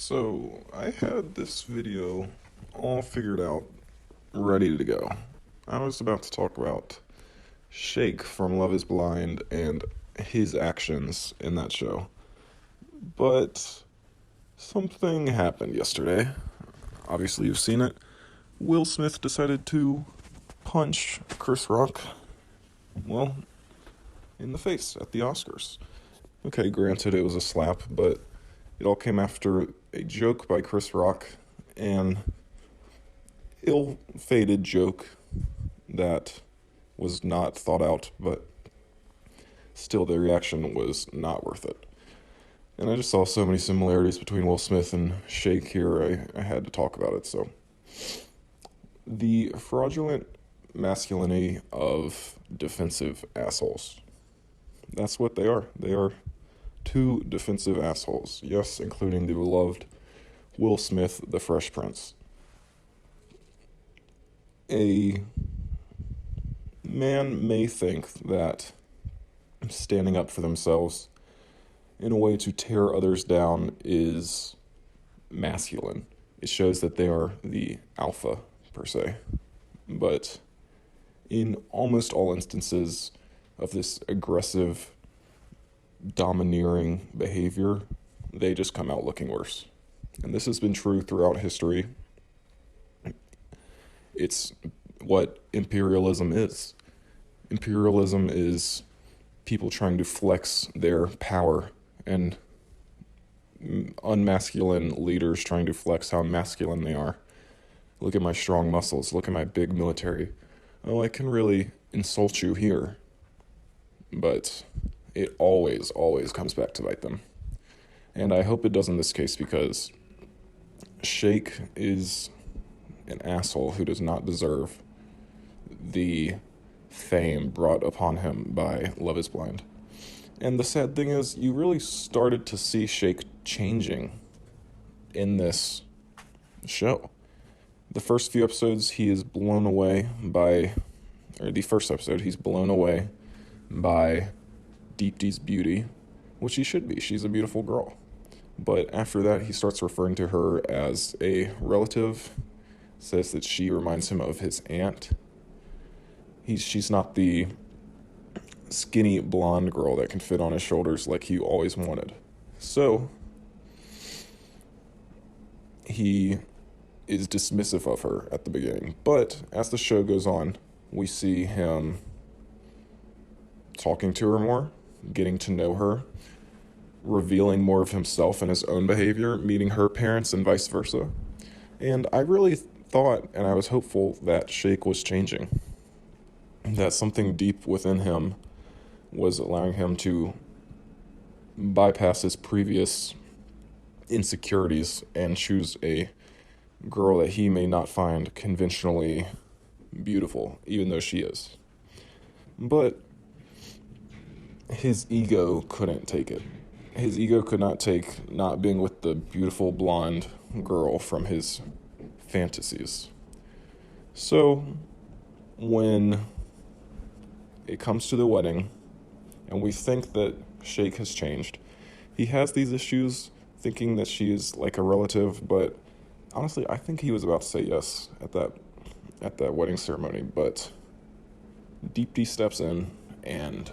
So, I had this video all figured out, ready to go. I was about to talk about Shake from Love is Blind and his actions in that show. But something happened yesterday. Obviously, you've seen it. Will Smith decided to punch Chris Rock, well, in the face at the Oscars. Okay, granted, it was a slap, but it all came after a joke by Chris Rock, an ill-fated joke that was not thought out, but still the reaction was not worth it. And I just saw so many similarities between Will Smith and Shake here, I had to talk about it. So, the fraudulent masculinity of defensive assholes. That's what they are. They are two defensive assholes. Yes, including the beloved Will Smith, the Fresh Prince. A man may think that standing up for themselves in a way to tear others down is masculine. It shows that they are the alpha, per se. But in almost all instances of this aggressive, domineering behavior, they just come out looking worse. And this has been true throughout history. It's what imperialism is. Imperialism is people trying to flex their power, and unmasculine leaders trying to flex how masculine they are. Look at my strong muscles. Look at my big military. Oh, I can really insult you here. But it always comes back to bite them. And I hope it does in this case, because Shake is an asshole who does not deserve the fame brought upon him by Love is Blind. And the sad thing is, you really started to see Shake changing in this show. The first few episodes, he is blown away by, or the first episode, he's blown away by Deepti's beauty, which he should be. She's a beautiful girl. But after that, he starts referring to her as a relative, says that she reminds him of his aunt. She's not the skinny blonde girl that can fit on his shoulders like he always wanted. So, he is dismissive of her at the beginning. But as the show goes on, we see him talking to her more, getting to know her, revealing more of himself and his own behavior, meeting her parents and vice versa. And I really thought, and I was hopeful, that Shake was changing. That something deep within him was allowing him to bypass his previous insecurities and choose a girl that he may not find conventionally beautiful, even though she is. But his ego couldn't take it. His ego could not take not being with the beautiful blonde girl from his fantasies. So, when it comes to the wedding, and we think that Shake has changed, he has these issues thinking that she is like a relative, but honestly, I think he was about to say yes at that wedding ceremony, but Deepti steps in, and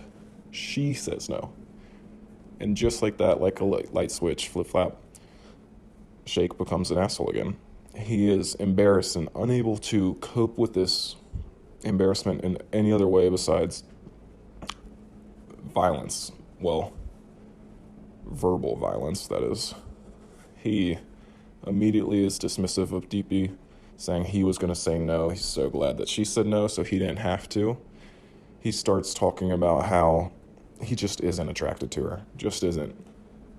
she says no. And just like that, like a light switch, flip-flap, Shake becomes an asshole again. He is embarrassed and unable to cope with this embarrassment in any other way besides violence. Well, verbal violence, that is. He immediately is dismissive of Deepti, saying he was going to say no. He's so glad that she said no, so he didn't have to. He starts talking about how he just isn't attracted to her. Just isn't.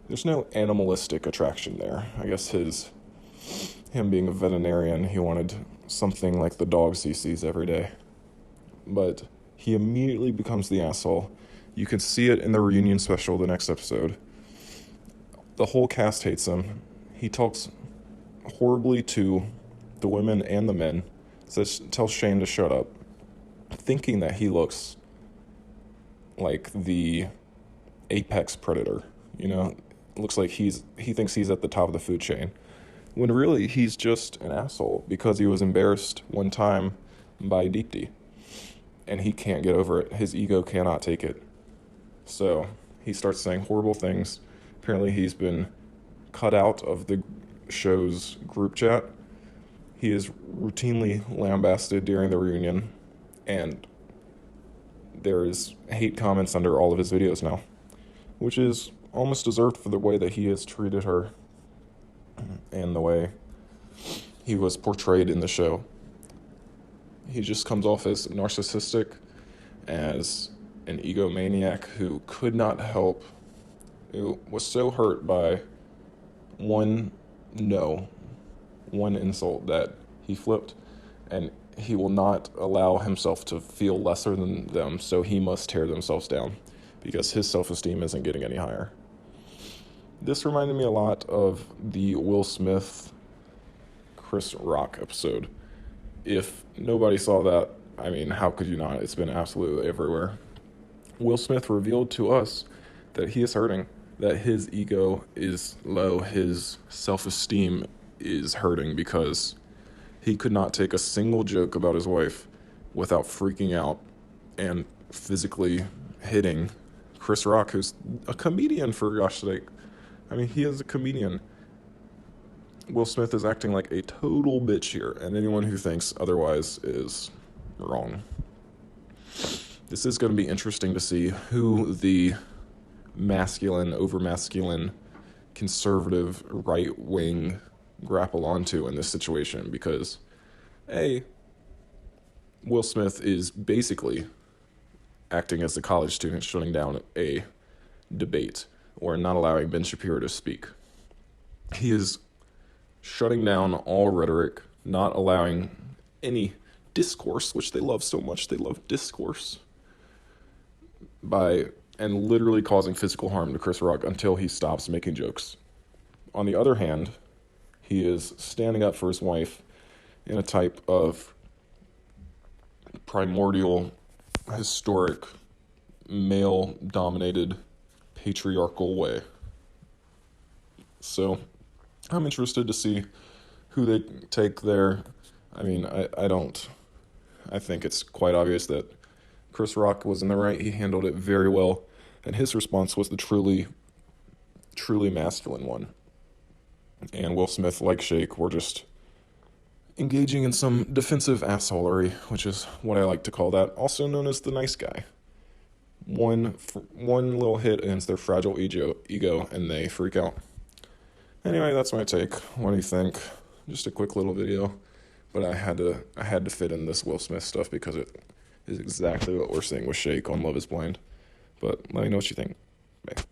There's no animalistic attraction there. I guess him being a veterinarian, he wanted something like the dogs he sees every day. But he immediately becomes the asshole. You can see it in the reunion special, the next episode. The whole cast hates him. He talks horribly to the women and the men. Tells Shane to shut up, thinking that he looks like the apex predator. You know, looks like he thinks he's at the top of the food chain, when really he's just an asshole because he was embarrassed one time by Deepti, and he can't get over it. His ego cannot take it. So he starts saying horrible things. Apparently he's been cut out of the show's group chat. He is routinely lambasted during the reunion, and there is hate comments under all of his videos now, which is almost deserved for the way that he has treated her and the way he was portrayed in the show. He just comes off as narcissistic, as an egomaniac who could not help, who was so hurt by one insult that he flipped, and he will not allow himself to feel lesser than them, so he must tear themselves down because his self-esteem isn't getting any higher. This reminded me a lot of the Will Smith Chris Rock episode. If nobody saw that, I mean, how could you not? It's been absolutely everywhere. Will Smith revealed to us that he is hurting, that his ego is low, his self-esteem is hurting because he could not take a single joke about his wife without freaking out and physically hitting Chris Rock, who's a comedian, for gosh sake. I mean, he is a comedian. Will Smith is acting like a total bitch here, and anyone who thinks otherwise is wrong. This is going to be interesting to see who the masculine, over-masculine, conservative, right-wing grapple onto in this situation, because Will Smith is basically acting as a college student, shutting down a debate or not allowing Ben Shapiro to speak. He is shutting down all rhetoric, not allowing any discourse, which they love so much. They love discourse, and literally causing physical harm to Chris Rock until he stops making jokes. On the other hand, he is standing up for his wife in a type of primordial, historic, male-dominated, patriarchal way. So I'm interested to see who they take there. I mean, I think it's quite obvious that Chris Rock was in the right. He handled it very well, and his response was the truly masculine one. And Will Smith, like Shake, were just engaging in some defensive assholery, which is what I like to call that, also known as the nice guy. One little hit ends their fragile ego, and they freak out. Anyway, that's my take. What do you think? Just a quick little video, but I had to fit in this Will Smith stuff because it is exactly what we're seeing with Shake on Love Is Blind. But let me know what you think. Bye.